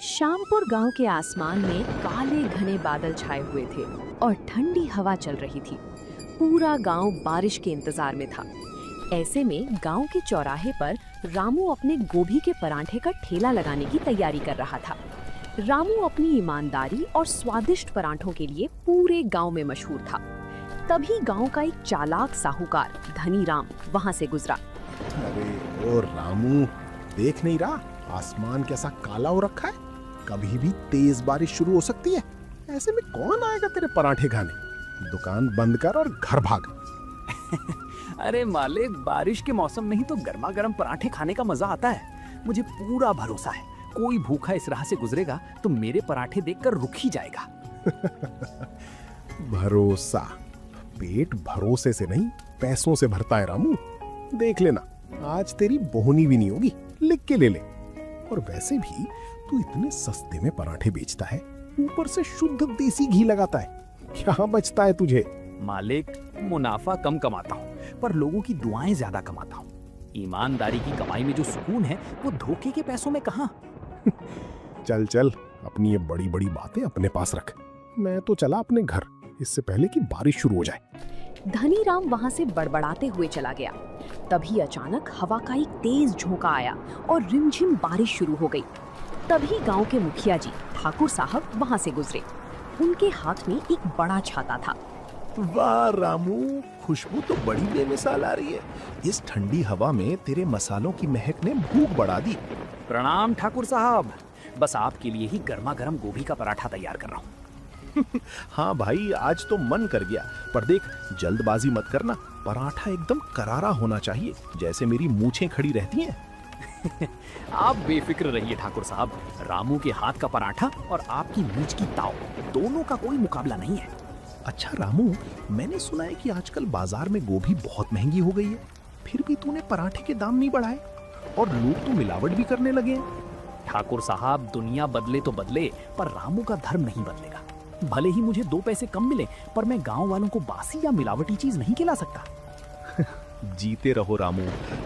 श्यामपुर गांव के आसमान में काले घने बादल छाए हुए थे और ठंडी हवा चल रही थी। पूरा गांव बारिश के इंतजार में था। ऐसे में गांव के चौराहे पर रामू अपने गोभी के परांठे का ठेला लगाने की तैयारी कर रहा था। रामू अपनी ईमानदारी और स्वादिष्ट परांठों के लिए पूरे गांव में मशहूर था। तभी गांव का एक चालाक साहूकार धनी राम वहां से गुजरा। अरे ओ रामू, देख नहीं रहा आसमान कैसा काला हो रखा है? कभी भी तेज बारिश शुरू हो सकती है। ऐसे में कौन आएगा तेरे पराठे खाने? दुकान बंद कर और घर भाग। अरे मालिक, बारिश के मौसम में ही तो गर्मा गर्म पराठे खाने का मजा आता है। मुझे पूरा भरोसा है, कोई भूखा इस राह से गुजरेगा तो मेरे पराठे देखकर रुक ही जाएगा। भरोसा? पेट भरोसे से नहीं, पैसों से भरता है रामू। देख लेना, आज तेरी बोहनी भी नहीं होगी, लिख के ले ले। और वैसे भी तू इतने सस्ते में पराठे बेचता है, ऊपर से शुद्ध देसी घी लगाता है, क्या बचता है तुझे? मालिक, मुनाफा कम कमाता हूँ पर लोगों की दुआएं ज्यादा कमाता हूँ। ईमानदारी की कमाई में जो सुकून है वो धोखे के पैसों में कहाँ। चल चल, अपनी ये बड़ी बड़ी बातें अपने पास रख। मैं तो चला अपने घर, इससे पहले कि बारिश शुरू हो जाए। धनी राम वहां से बड़बड़ाते हुए चला गया। तभी अचानक हवा का एक तेज झोंका आया और रिमझिम बारिश शुरू हो गई। तभी गांव के मुखिया जी ठाकुर साहब वहां से गुजरे। उनके हाथ में एक बड़ा छाता था। वाह रामू, खुशबू तो बड़ी बेमिसाल आ रही है। इस ठंडी हवा में तेरे मसालों की महक ने भूख बढ़ा दी। प्रणाम ठाकुर साहब, बस आपके लिए ही गर्मा गर्म गोभी का पराठा तैयार कर रहा हूँ। हाँ भाई, आज तो मन कर गया, पर देख जल्दबाजी मत करना। पराठा एकदम करारा होना चाहिए, जैसे मेरी मूछें खड़ी रहती हैं। आप बेफिक्र रहिए ठाकुर साहब, रामू के हाथ का पराठा और आपकी मूछ की ताव, दोनों का कोई मुकाबला नहीं है। अच्छा रामू, मैंने सुना है कि आजकल बाजार में गोभी बहुत महंगी हो गई है, फिर भी तूने पराठे के दाम नहीं बढ़ाए और लोग तो मिलावट भी करने लगे हैं। ठाकुर साहब, दुनिया बदले तो बदले, पर रामू का धर्म नहीं बदलेगा। भले ही मुझे 2 पैसे कम मिले, पर मैं गांव वालों को बासी या मिलावटी चीज नहीं खिला सकता। जीते रहो रामू,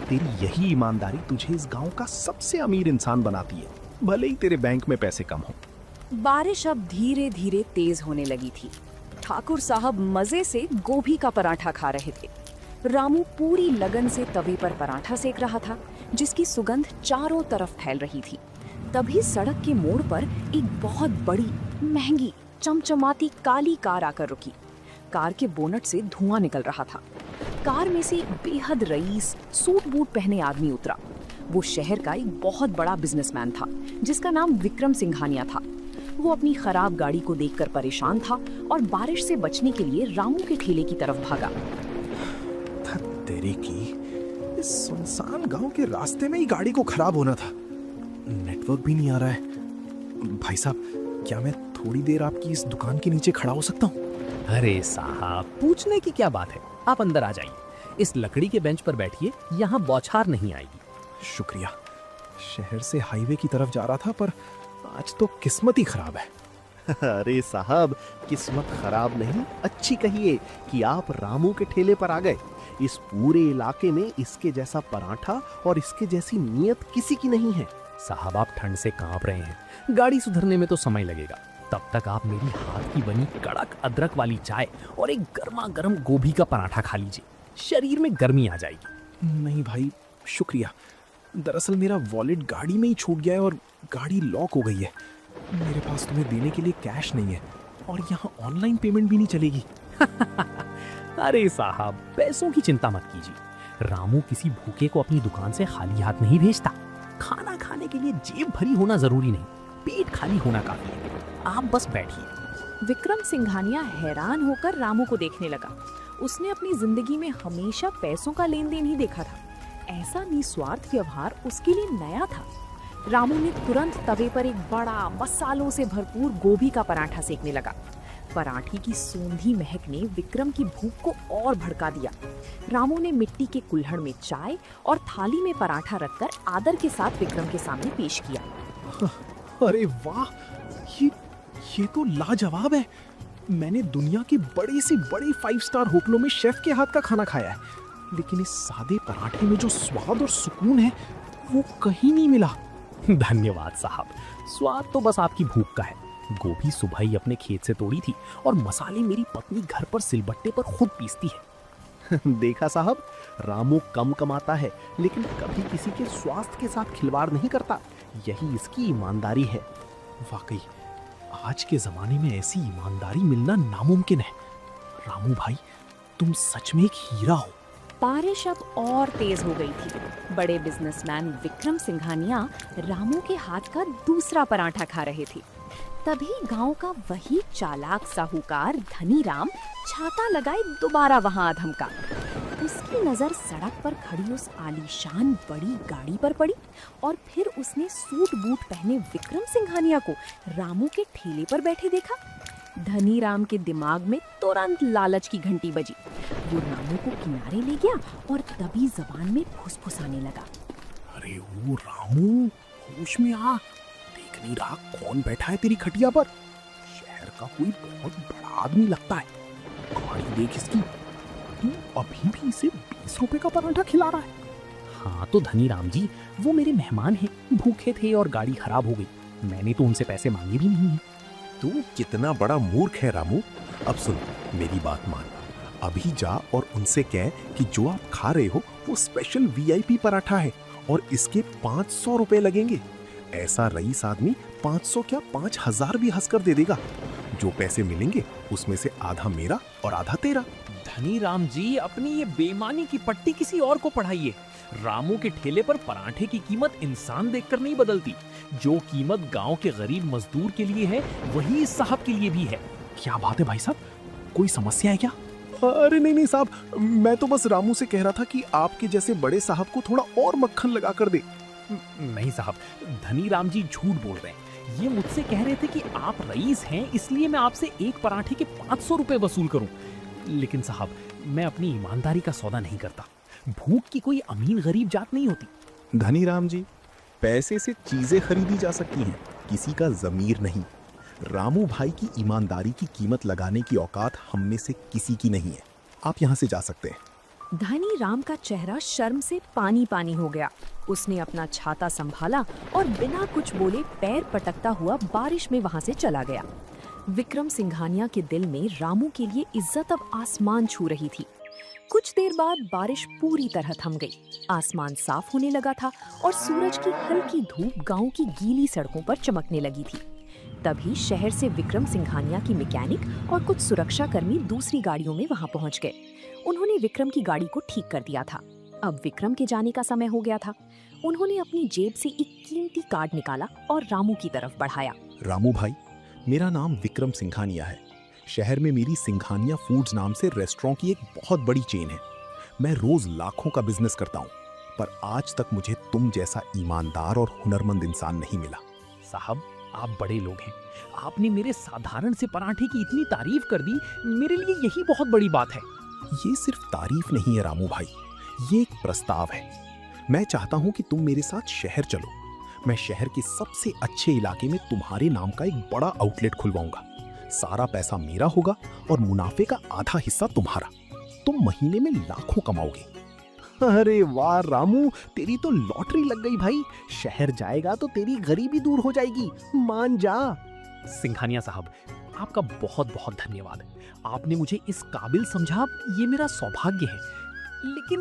तेरी यही ईमानदारी तुझे इस गांव का सबसे अमीर इंसान बनाती है, भले ही तेरे बैंक में पैसे कम हो। बारिश अब धीरे धीरे तेज होने लगी थी। ठाकुर साहब मजे से गोभी का पराठा खा रहे थे। रामू पूरी लगन से तवे पर पराठा सेक रहा था, जिसकी सुगंध चारों तरफ फैल रही थी। तभी सड़क के मोड़ पर एक बहुत बड़ी, महंगी, चमचमाती काली कार आकर रुकी। कार के बोनट से धुआं निकल रहा था। कार में से एक बेहद रईस, सूट बूट पहने आदमी उतरा। वो शहर का एक बहुत बड़ा बिजनेसमैन था, जिसका नाम विक्रम सिंघानिया था। वो अपनी खराब गाड़ी को देखकर परेशान था और बारिश से बचने के लिए रामू के ठेले की तरफ भागा। तेरे की, इस सुनसान गांव के रास्ते में ही गाड़ी को खराब होना था। नेटवर्क भी नहीं आ रहा है। भाई साहब, क्या मैं थोड़ी देर आपकी इस दुकान के नीचे खड़ा हो सकता हूँ? अरे साहब, पूछने की क्या बात है, आप अंदर आ जाइए। इस लकड़ी के बेंच पर बैठिए, यहाँ बौछार नहीं आएगी। शुक्रिया। शहर से हाईवे की तरफ जा रहा था, पर आज तो किस्मत ही खराब है। अरे साहब, किस्मत खराब नहीं, अच्छी कहिए कि आप रामू के ठेले पर आ गए। इस पूरे इलाके में इसके जैसा पराठा और इसके जैसी नीयत किसी की नहीं है। साहब, आप ठंड से कांप रहे हैं, गाड़ी सुधरने में तो समय लगेगा। तब तक आप मेरी हाथ की बनी कड़क अदरक वाली चाय और एक गर्मा गर्म गोभी का पराठा खा लीजिए, शरीर में गर्मी आ जाएगी। नहीं भाई, शुक्रिया। दरअसल मेरा वॉलेट गाड़ी में ही छूट गया है और गाड़ी लॉक हो गई है। मेरे पास तुम्हें देने के लिए कैश नहीं है और यहाँ ऑनलाइन पेमेंट भी नहीं चलेगी। अरे साहब, पैसों की चिंता मत कीजिए। रामू किसी भूखे को अपनी दुकान से खाली हाथ नहीं भेजता। खाना खाने के लिए जेब भरी होना जरूरी नहीं, पेट खाली होना काफी है। आप बस बैठिए। विक्रम सिंघानिया हैरान होकर रामू को देखने लगा। उसने अपनी जिंदगी में हमेशा पैसों का लेन देन ही देखा था। ऐसा निस्वार्थ व्यवहार उसके लिए नया था। रामू ने तुरंत तवे पर एक बड़ा, मसालों से भरपूर गोभी का पराठा सेकने लगा। पराठे की सूंधी महक ने विक्रम की भूख को और भड़का दिया। रामू ने मिट्टी के कुल्हड़ में चाय और थाली में पराठा रखकर आदर के साथ विक्रम के सामने पेश किया। अरे वाह, ये तो लाजवाब है। मैंने दुनिया के बड़े से बड़े 5 स्टार होटलों में शेफ के हाथ का खाना खाया है, लेकिन इस सादे पराठे में जो स्वाद और सुकून है वो कहीं नहीं मिला। धन्यवाद साहब, स्वाद तो बस आपकी भूख का है। गोभी सुबह ही अपने खेत से तोड़ी थी और मसाले मेरी पत्नी घर पर सिलबट्टे पर खुद पीसती है। देखा साहब, रामू कम कमाता है लेकिन कभी किसी के स्वास्थ्य के साथ खिलवाड़ नहीं करता। यही इसकी ईमानदारी है। वाकई आज के जमाने में ऐसी ईमानदारी मिलना नामुमकिन है। रामू भाई, तुम सच में एक हीरा हो। बारिश अब और तेज हो गई थी। बड़े बिजनेसमैन विक्रम सिंघानिया रामू के हाथ का दूसरा पराठा खा रहे थे। तभी गांव का वही चालाक साहूकार धनीराम छाता लगाए दोबारा वहां धमका। उसकी नजर सड़क पर खड़ी उस आलीशान बड़ी गाड़ी पर पड़ी और फिर उसने सूट बूट पहने विक्रम सिंघानिया को रामू के ठेले पर बैठे देखा। धनीराम के दिमाग में तुरंत लालच की घंटी बजी। वो रामू को किनारे ले गया और तभी जबान में फुसफुसाने लगा। अरे ओ रामू, होश में आ। देख नहीं रहा कौन बैठा है तेरी खटिया पर? शहर का कोई बहुत बड़ा आदमी लगता है। गाड़ी देख इसकी। तू अभी भी इसे 20 रुपए का पराठा खिला रहा है? हाँ तो धनीराम जी, वो मेरे मेहमान हैं, भूखे थे और गाड़ी खराब हो गई। मैंने तो उनसे पैसे मांगे भी नहीं है। तू कितना बड़ा मूर्ख है रामू। अब सुन, मेरी बात मान। अभी जा और उनसे कह कि जो आप खा रहे हो वो स्पेशल वीआईपी पराठा है और इसके 500 रुपए लगेंगे। ऐसा रईस आदमी 500 क्या 5000 भी हंसकर दे देगा। जो पैसे मिलेंगे उसमें से आधा मेरा और आधा तेरा। धनीराम जी, अपनी ये बेईमानी की पट्टी किसी और को पढ़ाइए। रामू के ठेले पर पराठे की कीमत इंसान देखकर नहीं बदलती। जो कीमत गांव के गरीब मजदूर के लिए है वही इस साहब के लिए भी है। क्या बात है भाई साहब, कोई समस्या है क्या? अरे नहीं साहब, मैं तो बस रामू से कह रहा था कि आपके जैसे बड़े साहब को थोड़ा और मक्खन लगा कर दे। नहीं साहब, धनीराम जी झूठ बोल रहे हैं। ये मुझसे कह रहे थे कि आप रईस हैं, इसलिए मैं आपसे एक पराठे के 500 रुपए वसूल करूं। लेकिन साहब, मैं अपनी ईमानदारी का सौदा नहीं करता। भूख की कोई अमीर गरीब जात नहीं होती। धनीराम जी, पैसे से चीजें खरीदी जा सकती हैं, किसी का जमीर नहीं। रामू भाई की ईमानदारी की कीमत लगाने की औकात हम में से किसी की नहीं है। आप यहाँ से जा सकते हैं। धनीराम का चेहरा शर्म से पानी पानी हो गया। उसने अपना छाता संभाला और बिना कुछ बोले पैर पटकता हुआ बारिश में वहां से चला गया। विक्रम सिंघानिया के दिल में रामू के लिए इज्जत अब आसमान छू रही थी। कुछ देर बाद बारिश पूरी तरह थम गई। आसमान साफ होने लगा था और सूरज की हल्की धूप गांव की गीली सड़कों पर चमकने लगी थी। तभी शहर से विक्रम सिंघानिया की मैकेनिक और कुछ सुरक्षा कर्मी दूसरी गाड़ियों में वहां पहुंच गए। उन्होंने विक्रम की गाड़ी को ठीक कर दिया था। अब विक्रम के जाने का समय हो गया था। उन्होंने अपनी जेब से एक कीमती कार्ड निकाला और रामू की तरफ बढ़ाया। रामू भाई, मेरा नाम विक्रम सिंघानिया है। शहर में मेरी सिंघानिया फूड्स नाम से रेस्टोरेंट की एक बहुत बड़ी चेन है। मैं रोज लाखों का बिजनेस करता हूँ, पर आज तक मुझे तुम जैसा ईमानदार और हुनरमंद इंसान नहीं मिला। साहब, आप बड़े लोग हैं। आपने मेरे साधारण से पराठे की इतनी तारीफ कर दी, मेरे लिए यही बहुत बड़ी बात है। ये सिर्फ तारीफ नहीं है रामू भाई, ये एक प्रस्ताव है। मैं चाहता हूँ कि तुम मेरे साथ शहर चलो। मैं शहर के सबसे अच्छे इलाके में तुम्हारे नाम का एक बड़ा आउटलेट खुलवाऊंगा। सारा पैसा मेरा होगा और मुनाफे का आधा हिस्सा तुम्हारा। तुम महीने में लाखों कमाओगे। अरे वाह रामू, तेरी तो लॉटरी लग गई भाई। शहर जाएगा तो तेरी गरीबी दूर हो जाएगी, मान जा। सिंघानिया साहब, आपका बहुत बहुत धन्यवाद। आपने मुझे इस काबिल समझा, ये मेरा सौभाग्य है। लेकिन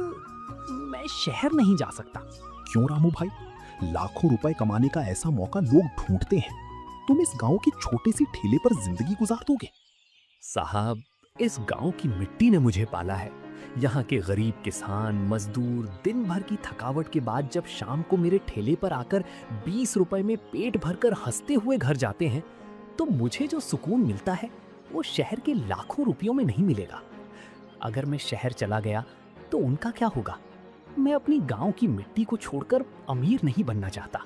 मैं शहर नहीं जा सकता। क्यों रामू भाई? लाखों रुपए कमाने का ऐसा मौका लोग ढूंढते हैं। तुम इस गांव के छोटे सी ठेले पर जिंदगी गुजार दोगे? साहब, इस गांव की मिट्टी ने मुझे पाला है। यहाँ के गरीब किसान मजदूर दिन भर की थकावट के बाद जब शाम को मेरे ठेले पर आकर 20 रुपए में पेट भरकर हंसते हुए घर जाते हैं, तो मुझे जो सुकून मिलता है वो शहर के लाखों रुपयों में नहीं मिलेगा। अगर मैं शहर चला गया तो उनका क्या होगा? मैं अपनी गांव की मिट्टी को छोड़कर अमीर नहीं बनना चाहता।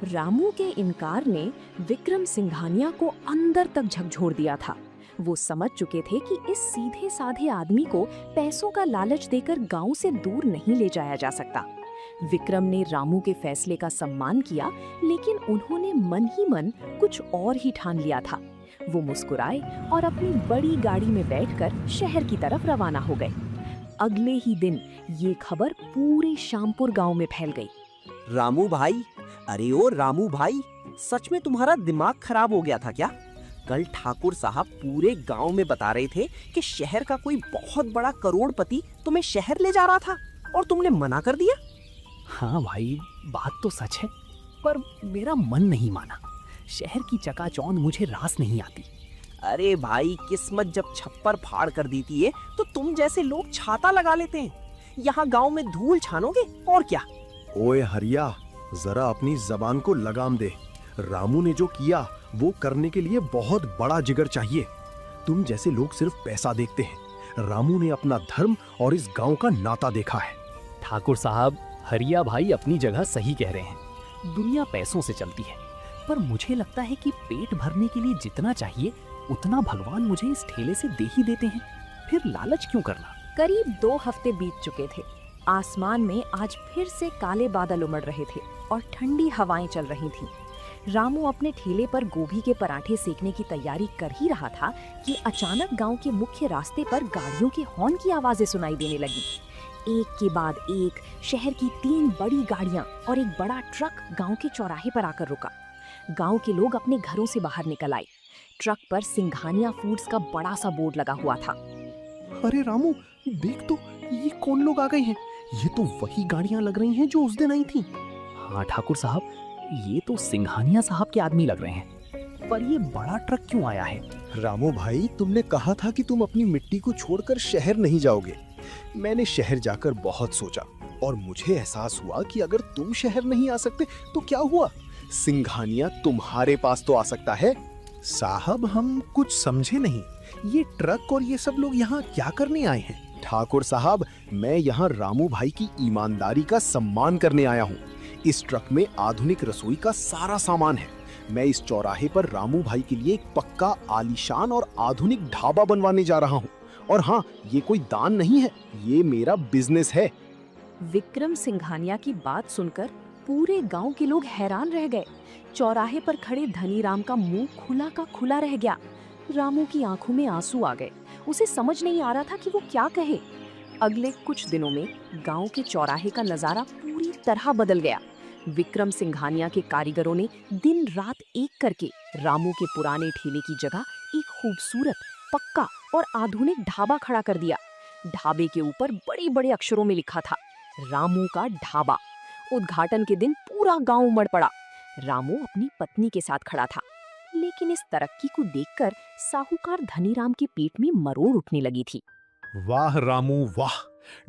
रामू के इनकार ने विक्रम सिंघानिया को अंदर तक झकझोर दिया था। वो समझ चुके थे कि इस सीधे साधे आदमी को पैसों का लालच देकर गांव से दूर नहीं ले जाया जा सकता। विक्रम ने रामू के फैसले का सम्मान किया, लेकिन उन्होंने मन ही मन कुछ और ही ठान लिया था। वो मुस्कुराए और अपनी बड़ी गाड़ी में बैठकर शहर की तरफ रवाना हो गए। अगले ही दिन ये खबर पूरे श्यामपुर गांव में फैल गई। रामू भाई, अरे ओ रामू भाई, सच में तुम्हारा दिमाग खराब हो गया था क्या? कल ठाकुर साहब पूरे गांव में बता रहे थे कि शहर का कोई बहुत बड़ा करोड़पति तुम्हें शहर ले जा रहा था और तुमने मना कर दिया। हाँ भाई, बात तो सच है, पर मेरा मन नहीं माना। शहर की चकाचौंध मुझे रास नहीं आती। अरे भाई, किस्मत जब छप्पर फाड़ कर देती है तो तुम जैसे लोग छाता लगा लेते हैं। यहाँ गांव में धूल छानोगे और क्या। ओए हरिया, जरा अपनी जबान को लगाम दे। रामू ने जो किया वो करने के लिए बहुत बड़ा जिगर चाहिए। तुम जैसे लोग सिर्फ पैसा देखते हैं। रामू ने अपना धर्म और इस गांव का नाता देखा है। ठाकुर साहब, हरिया भाई अपनी जगह सही कह रहे हैं। दुनिया पैसों से चलती है, पर मुझे लगता है कि पेट भरने के लिए जितना चाहिए उतना भगवान मुझे इस ठेले से दे ही देते हैं। फिर लालच क्यों करना। करीब 2 हफ्ते बीत चुके थे। आसमान में आज फिर से काले बादल उमड़ रहे थे और ठंडी हवाएं चल रही थीं। रामू अपने ठेले पर गोभी के पराठे सेकने की तैयारी कर ही रहा था कि अचानक गांव के मुख्य रास्ते पर गाड़ियों के हॉर्न की आवाजें सुनाई देने लगी। एक के बाद एक शहर की 3 बड़ी गाड़ियां और एक बड़ा ट्रक गांव के चौराहे पर आकर रुका। गांव के लोग अपने घरों से बाहर निकल आए। ट्रक पर सिंघानिया फूड्स का बड़ा सा बोर्ड लगा हुआ था। अरे रामू, देख तो, ये कौन लोग आ गए हैं? ये तो वही गाड़ियां लग रही हैं जो उस दिन आई थी। हाँ ठाकुर साहब, ये तो सिंघानिया साहब के आदमी लग रहे हैं, पर ये बड़ा ट्रक क्यों आया है? रामू भाई, तुमने कहा था कि तुम अपनी मिट्टी को छोड़कर शहर नहीं जाओगे। मैंने शहर जाकर बहुत सोचा और मुझे एहसास हुआ कि अगर तुम शहर नहीं आ सकते तो क्या हुआ, सिंघानिया तुम्हारे पास तो आ सकता है। साहब, हम कुछ समझे नहीं। ये ट्रक और ये सब लोग यहाँ क्या करने आए हैं? ठाकुर साहब, मैं यहाँ रामू भाई की ईमानदारी का सम्मान करने आया हूँ। इस ट्रक में आधुनिक रसोई का सारा सामान है। मैं इस चौराहे पर रामू भाई के लिए एक पक्का आलीशान और आधुनिक ढाबा बनवाने जा रहा हूँ। और हाँ, ये कोई दान नहीं है, ये मेरा बिजनेस है। विक्रम सिंघानिया की बात सुनकर पूरे गांव के लोग हैरान रह गए। चौराहे पर खड़े धनीराम का मुंह खुला का खुला रह गया। रामू की आंखों में आंसू आ गए। उसे समझ नहीं आ रहा था कि वो क्या कहे। अगले कुछ दिनों में गांव के चौराहे का नजारा पूरी तरह बदल गया। विक्रम सिंघानिया के कारीगरों ने दिन रात एक करके रामू के पुराने ठेले की जगह एक खूबसूरत, पक्का और आधुनिक ढाबा खड़ा कर दिया। ढाबे के ऊपर बड़े-बड़े अक्षरों में लिखा था, रामू का ढाबा। उद्घाटन के दिन पूरा गांव उमड़ पड़ा। रामू अपनी पत्नी के साथ खड़ा था, लेकिन इस तरक्की को देखकर साहूकार धनीराम के पेट में मरोड़ उठने लगी थी। वाह रामू वाह,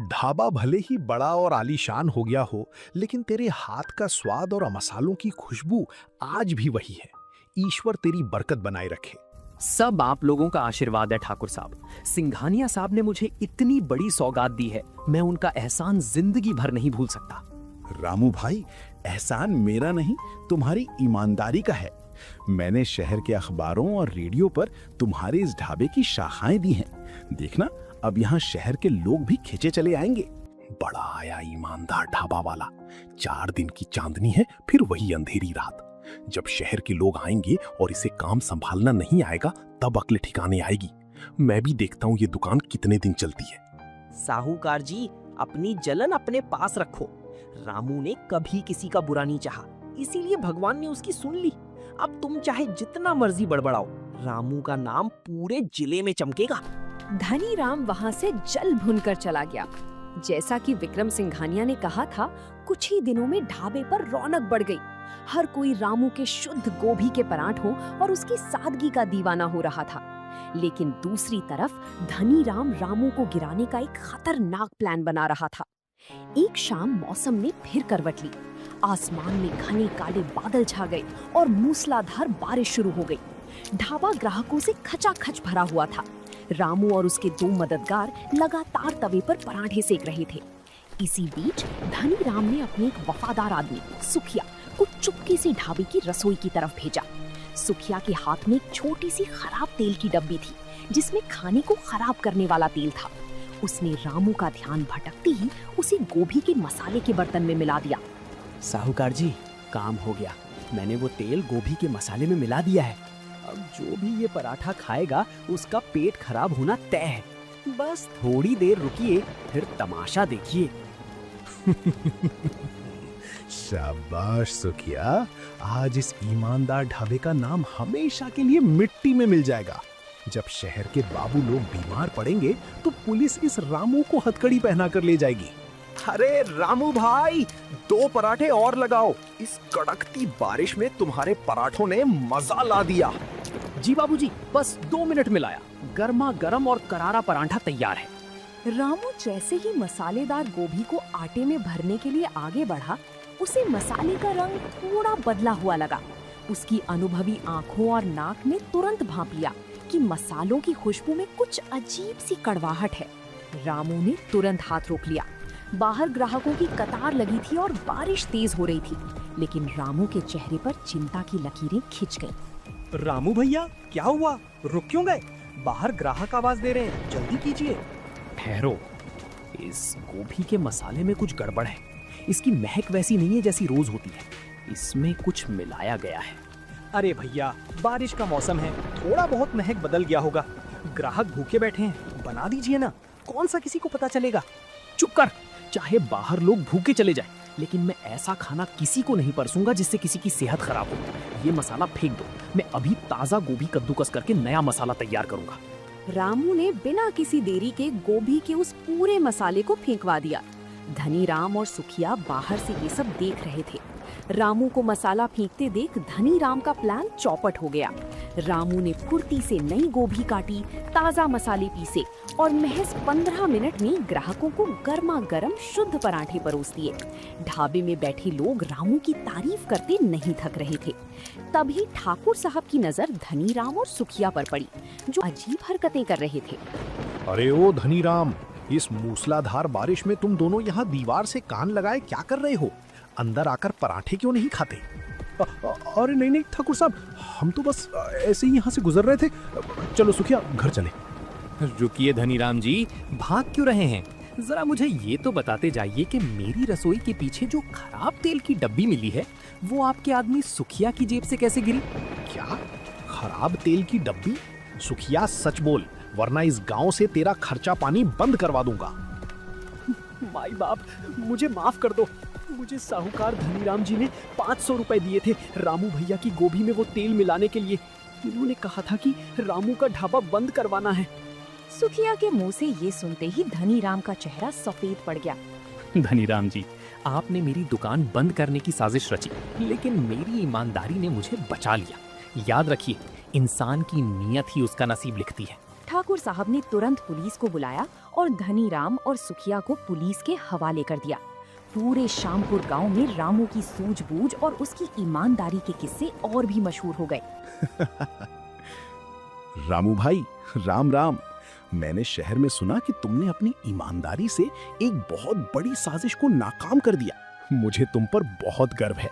ढाबा भले ही बड़ा और आलीशान हो गया हो, लेकिन तेरे हाथ का स्वाद और मसालों की खुशबू आज भी वही है। ईश्वर तेरी बरकत बनाए रखे। सब आप लोगों का आशीर्वाद है ठाकुर साहब। सिंघानिया साहब ने मुझे इतनी बड़ी सौगात दी है, मैं उनका एहसान जिंदगी भर नहीं भूल सकता। रामू भाई, एहसान मेरा नहीं, तुम्हारी ईमानदारी का है। मैंने शहर के अखबारों और रेडियो पर तुम्हारे इस ढाबे की शाखाएं दी हैं। देखना, अब यहाँ शहर के लोग भी खींचे चले आएंगे। बड़ा आया ईमानदार ढाबा वाला। 4 दिन की चांदनी है, फिर वही अंधेरी रात। जब शहर के लोग आएंगे और इसे काम संभालना नहीं आएगा, तब अक्ल ठिकाने आएगी। मैं भी देखता हूँ ये दुकान कितने दिन चलती है। साहूकार जी, अपनी जलन अपने पास रखो। रामू ने कभी किसी का बुरा नहीं चाहा, इसीलिए भगवान ने उसकी सुन ली। अब तुम चाहे जितना मर्जी बड़बड़ाओ, रामू का नाम पूरे जिले में चमकेगा। धनीराम वहां से जल भुनकर चला गया। जैसा कि विक्रम सिंघानिया ने कहा था, कुछ ही दिनों में ढाबे पर रौनक बढ़ गई। हर कोई रामू के शुद्ध गोभी के पराठों और उसकी सादगी का दीवाना हो रहा था। लेकिन दूसरी तरफ धनीराम रामू को गिराने का एक खतरनाक प्लान बना रहा था। एक शाम मौसम ने फिर करवट ली। आसमान में घने काले बादल छा गए और मूसलाधार बारिश शुरू हो गई। ढाबा ग्राहकों से खचाखच भरा हुआ था। रामू और उसके 2 मददगार लगातार तवे पर पराठे सेक रहे थे। इसी बीच धनीराम ने अपने एक वफादार आदमी सुखिया को चुपके से ढाबे की रसोई की तरफ भेजा। सुखिया के हाथ में एक छोटी सी खराब तेल की डब्बी थी, जिसमें खाने को खराब करने वाला तेल था। उसने रामू का ध्यान भटकते ही उसे गोभी के मसाले के बर्तन में मिला दिया। साहूकार जी, काम हो गया। मैंने वो तेल गोभी के मसाले में मिला दिया है। अब जो भी ये पराठा खाएगा उसका पेट खराब होना तय है। बस थोड़ी देर रुकिए, फिर तमाशा देखिए। शाबाश सुखिया, आज इस ईमानदार ढाबे का नाम हमेशा के लिए मिट्टी में मिल जाएगा। जब शहर के बाबू लोग बीमार पड़ेंगे तो पुलिस इस रामू को हथकड़ी पहना कर ले जाएगी। अरे रामू भाई, 2 पराठे और लगाओ। इस कड़कती बारिश में तुम्हारे पराठों ने मजा ला दिया। जी बाबूजी, बस 2 मिनट में लाया। गर्मा गर्म और करारा पराठा तैयार है। रामू जैसे ही मसालेदार गोभी को आटे में भरने के लिए आगे बढ़ा, उसे मसाले का रंग थोड़ा बदला हुआ लगा। उसकी अनुभवी आंखों और नाक ने तुरंत भांप लिया कि मसालों की खुशबू में कुछ अजीब सी कड़वाहट है। रामू ने तुरंत हाथ रोक लिया। बाहर ग्राहकों की कतार लगी थी और बारिश तेज हो रही थी, लेकिन रामू के चेहरे पर चिंता की लकीरें खिंच गईं। रामू भैया, क्या हुआ? रुक क्यों गए? बाहर ग्राहक आवाज दे रहे हैं, जल्दी कीजिए। ठहरो, इस गोभी के मसाले में कुछ गड़बड़ है। इसकी महक वैसी नहीं है जैसी रोज होती है। इसमें कुछ मिलाया गया है। अरे भैया, बारिश का मौसम है, थोड़ा बहुत महक बदल गया होगा। ग्राहक भूखे बैठे हैं, बना दीजिए ना। कौन सा किसी को पता चलेगा? चुप कर। चाहे बाहर लोग भूखे चले जाएं, लेकिन मैं ऐसा खाना किसी को नहीं परसूंगा जिससे किसी की सेहत खराब हो। ये मसाला फेंक दो। मैं अभी ताजा गोभी कद्दूकस करके नया मसाला तैयार करूंगा। रामू ने बिना किसी देरी के गोभी के उस पूरे मसाले को फेंकवा दिया। धनीराम और सुखिया बाहर से ये सब देख रहे थे। रामू को मसाला फेंकते देख धनीराम का प्लान चौपट हो गया। रामू ने फुर्ती से नई गोभी काटी, ताजा मसाले पीसे और महज 15 मिनट में ग्राहकों को गर्मा गर्म शुद्ध पराठे परोस दिए। ढाबे में बैठे लोग रामू की तारीफ करते नहीं थक रहे थे। तभी ठाकुर साहब की नजर धनीराम और सुखिया पर पड़ी, जो अजीब हरकतें कर रहे थे। अरे ओ धनीराम, इस मूसलाधार बारिश में तुम दोनों यहाँ दीवार से कान लगाए क्या कर रहे हो? अंदर आकर पराठे क्यों नहीं खाते? अरे नहीं नहीं ठाकुर साहब, हम तो बस ऐसे ही यहाँ से गुजर रहे थे। चलो सुखिया, घर चले। रुकिए धनीराम जी, भाग क्यों रहे हैं? जरा मुझे ये तो बताते जाइए कि मेरी रसोई के पीछे जो खराब तेल की डब्बी मिली है, वो आपके आदमी सुखिया की जेब से कैसे गिरी? क्या खराब तेल की डब्बी? सुखिया सच बोल, वरना इस गांव से तेरा खर्चा पानी बंद करवा दूंगा। माई बाप, मुझे माफ कर दो। मुझे साहूकार धनीराम जी ने 500 रुपए दिए थे रामू भैया की गोभी में वो तेल मिलाने के लिए। इन्होंने कहा था कि रामू का ढाबा बंद करवाना है। सुखिया के मुंह से ये सुनते ही धनीराम का चेहरा सफेद पड़ गया। धनीराम जी, आपने मेरी दुकान बंद करने की साजिश रची, लेकिन मेरी ईमानदारी ने मुझे बचा लिया। याद रखिए, इंसान की नीयत ही उसका नसीब लिखती है। ठाकुर साहब ने तुरंत पुलिस को बुलाया और धनीराम और सुखिया को पुलिस के हवाले कर दिया। पूरे श्यामपुर गांव में रामू की सूझबूझ और उसकी ईमानदारी के किस्से और भी मशहूर हो गए। रामू भाई, राम राम। मैंने शहर में सुना कि तुमने अपनी ईमानदारी से एक बहुत बड़ी साजिश को नाकाम कर दिया। मुझे तुम पर बहुत गर्व है।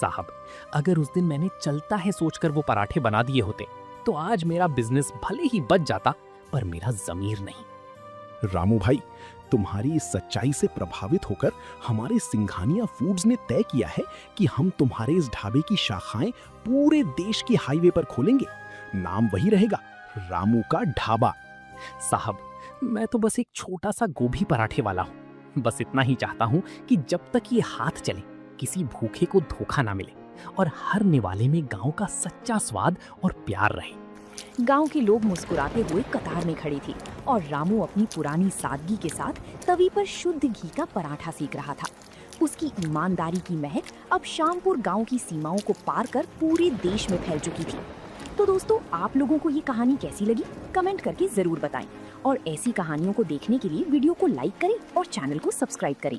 साहब, अगर उस दिन मैंने चलता है सोचकर वो पराठे बना दिए होते, तो आज मेरा बिजनेस भले ही बच जाता, पर मेरा जमीर नहीं। रामू भाई, तुम्हारी इस सच्चाई से प्रभावित होकर हमारे सिंघानिया फूड्स ने तय किया है कि हम तुम्हारे इस ढाबे की शाखाएं पूरे देश की हाईवे पर खोलेंगे। नाम वही रहेगा, रामू का ढाबा। साहब, मैं तो बस एक छोटा सा गोभी पराठे वाला हूँ। बस इतना ही चाहता हूँ कि जब तक ये हाथ चले, किसी भूखे को धोखा ना मिले और हर निवाले में गांव का सच्चा स्वाद और प्यार रहे। गांव के लोग मुस्कुराते हुए कतार में खड़े थे और रामू अपनी पुरानी सादगी के साथ तवी पर शुद्ध घी का पराठा सेक रहा था। उसकी ईमानदारी की महक अब श्यामपुर गांव की सीमाओं को पार कर पूरे देश में फैल चुकी थी। तो दोस्तों, आप लोगों को ये कहानी कैसी लगी? कमेंट करके जरूर बताएं और ऐसी कहानियों को देखने के लिए वीडियो को लाइक करें और चैनल को सब्सक्राइब करें।